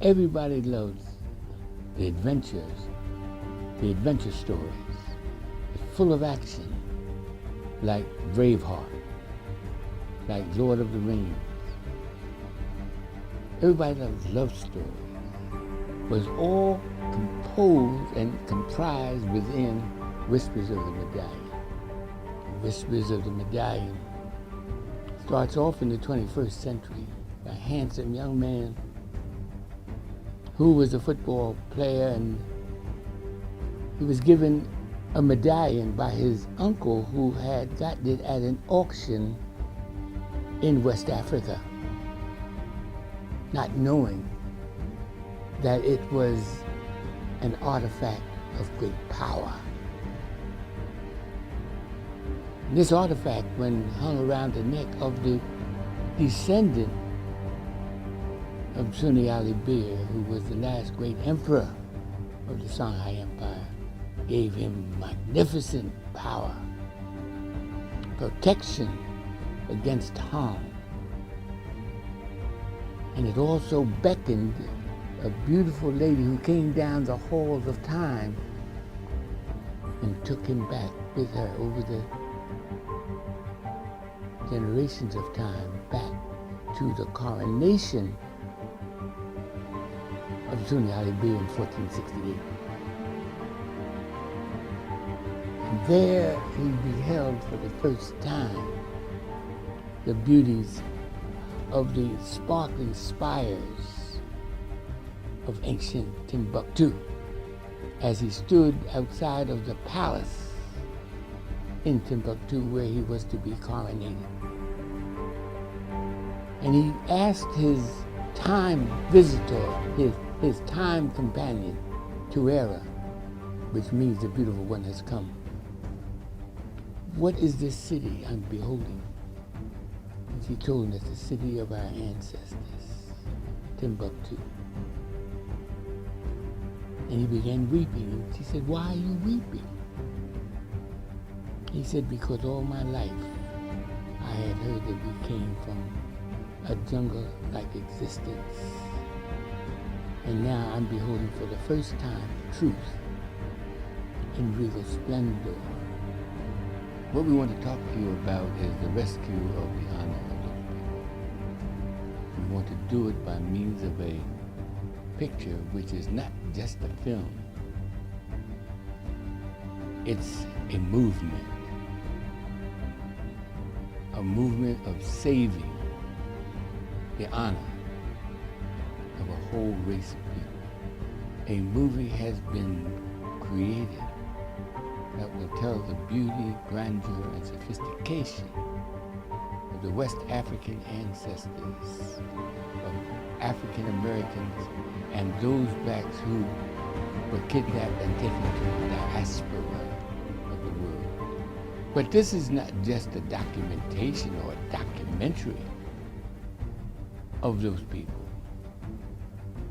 Everybody loves the adventures, the adventure stories. It's full of action, like Braveheart, like Lord of the Rings. Everybody loves love stories. Was all composed and comprised within Whispers of the Medallion. Whispers of the Medallion starts off in the 21st century by a handsome young man who was a football player, and he was given a medallion by his uncle who had gotten it at an auction in West Africa, not knowing that it was an artifact of great power. And this artifact, when hung around the neck of the descendant of Sunni Ali Bir, who was the last great emperor of the Songhai Empire, gave him magnificent power, protection against harm. And it also beckoned a beautiful lady who came down the halls of time and took him back with her over the generations of time, back to the coronation of Sunni Ali Bir in 1468. And there he beheld for the first time the beauties of the sparkling spires of ancient Timbuktu as he stood outside of the palace in Timbuktu where he was to be coronated. And he asked his time visitor, his time companion, Tuera, which means the beautiful one has come. What is this city I'm beholding? And she told him it's the city of our ancestors, Timbuktu. And he began weeping. And she said, "Why are you weeping?" He said, "Because all my life I had heard that we came from a jungle-like existence. And now I'm beholding for the first time truth in regal splendor." What we want to talk to you about is the rescue of the honor of those people. We want to do it by means of a picture which is not just a film. It's a movement of saving the honor of a whole race of people. A movie has been created that will tell the beauty, grandeur, and sophistication of the West African ancestors of African Americans and those blacks who were kidnapped and taken to the diaspora of the world. But this is not just a documentation or a documentary of those people.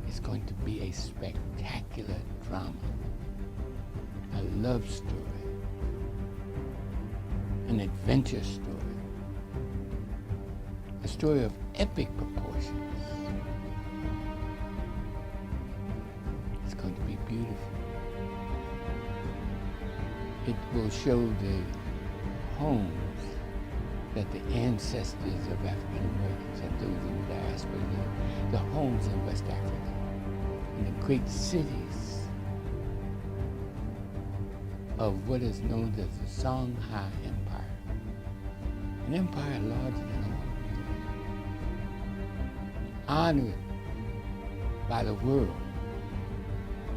It's going to be a spectacular drama, a love story, an adventure story, a story of epic proportions. It's going to be beautiful. It will show the homes that the ancestors of African Americans and those in the diaspora live, the homes in West Africa, and the great cities of what is known as the Songhai Empire, an empire larger than the world, honored by the world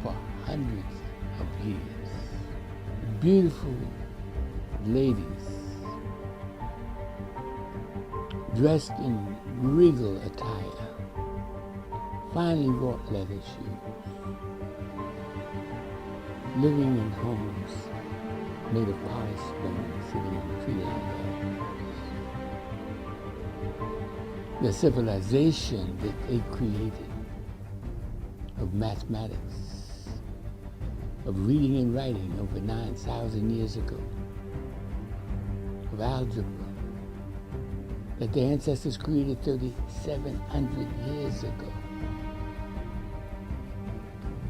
for hundreds of years. Beautiful ladies dressed in regal attire, finely wrought leather shoes, living in homes made of polished stone, sitting in tree-lined gardens. The civilization that they created of mathematics, of reading and writing over 9,000 years ago, of algebra, that their ancestors created 3,700 years ago.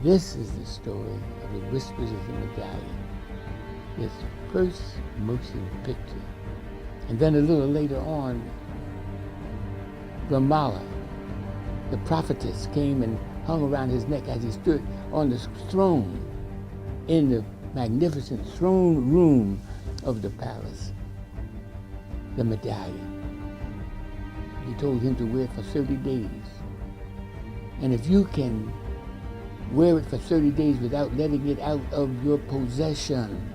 This is the story of the Whispers of the Medallion, this first motion picture. And then a little later on, Ramala, the prophetess, came and hung around his neck as he stood on the throne in the magnificent throne room of the palace, the medallion. He told him to wear it for 30 days. And if you can wear it for 30 days without letting it out of your possession,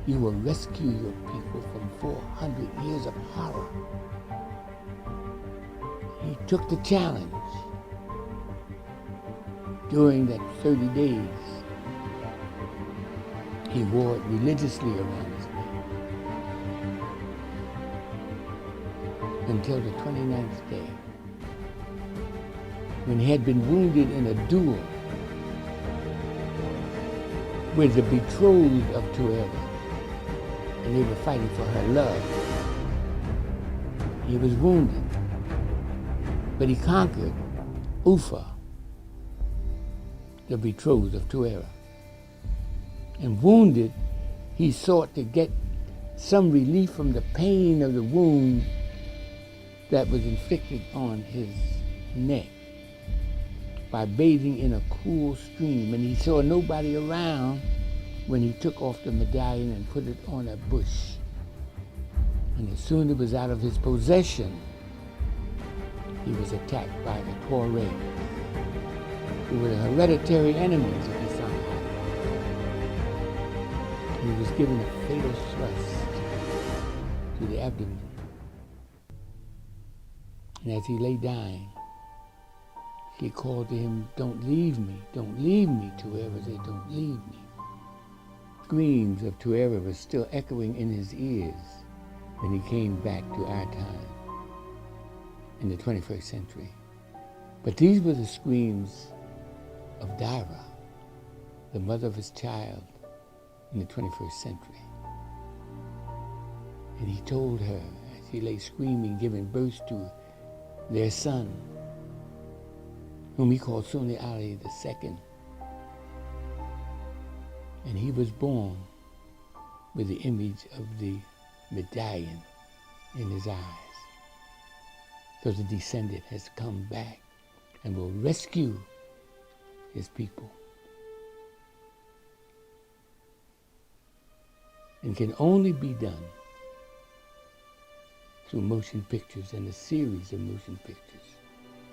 you will rescue your people from 400 years of horror. He took the challenge. During that 30 days, he wore it religiously around his neck until the 29th day, when he had been wounded in a duel with the betrothed of Tuera, and they were fighting for her love. He was wounded, but he conquered Ufa, the betrothed of Tuera. And wounded, he sought to get some relief from the pain of the wound that was inflicted on his neck by bathing in a cool stream. And he saw nobody around when he took off the medallion and put it on a bush. And as soon as it was out of his possession, he was attacked by the Tuareg, who were the hereditary enemies of the Sangha. He was given a fatal thrust to the abdomen. And as he lay dying, she called to him, "Don't leave me, Tuera said, don't leave me." Screams of Tuera were still echoing in his ears when he came back to our time in the 21st century. But these were the screams of Dara, the mother of his child in the 21st century. And he told her, as he lay screaming, giving birth to their son, whom he called Sunni Ali II. And he was born with the image of the medallion in his eyes. So the descendant has come back and will rescue his people. And can only be done through motion pictures and a series of motion pictures,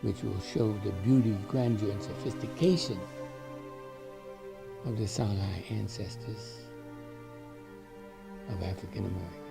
which will show the beauty, grandeur, and sophistication of the Sangha ancestors of African Americans.